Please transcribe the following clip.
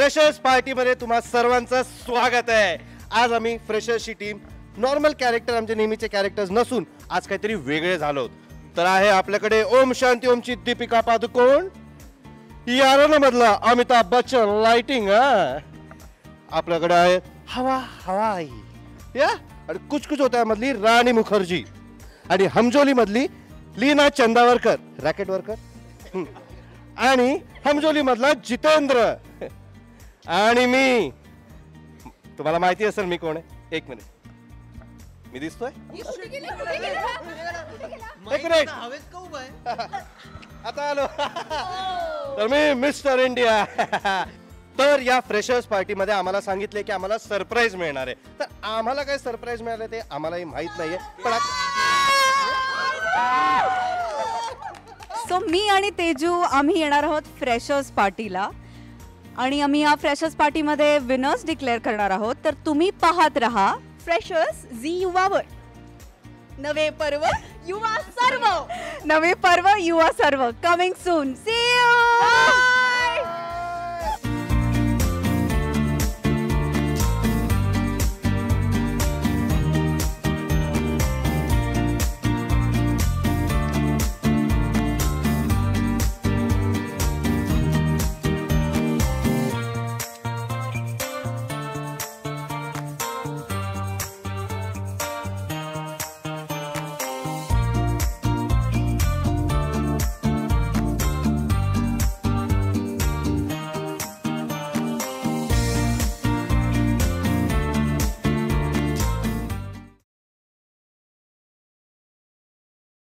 Freshers पार्टीमध्ये तुम्हा सर्वांचं स्वागत आहे. आज आम्ही फ्रेशर्सची टीम नॉर्मल कॅरेक्टर आमचे नेहमीचे कॅरेक्टर्स नसून आज काहीतरी वेगळे झालो. तर आहे आपल्याकडे ओम शांती ओमची दीपिका पादुकोण, याराना मधला अमिताभ बच्चन लाइटिंग, आपल्याकडे आहे हवा हवाई या आणि कुछ कुछ होता मधली राणी मुखर्जी आणि हमजोली मधली लीना चंदावरकर रॅकेट वर्कर आणि हमजोली मधला जितेंद्र आणि मी. तुम्हाला माहिती असेल मी कोण आहे. एक मिनिट, मी दिसतोय? एक मिनिट, आता आलो. तर मी मिस्टर इंडिया. तर या फ्रेशर्स पार्टीमध्ये आम्हाला सांगितले की आम्हाला सरप्राईज मिळणार आहे. तर आम्हाला काय सरप्राईज मिळालं ते आम्हालाही माहित नाहीये. पण सो मी आणि तेजू आम्ही येणार आहोत फ्रेशर्स पार्टीला आणि आम्ही या फ्रेशर्स पार्टीमध्ये विनर्स डिक्लेअर करणार आहोत. तर तुम्ही पाहत रहा फ्रेशर्स झी युवावर. नवे पर्व युवा सर्व. नवे पर्व युवा सर्व कमिंग सून. C you.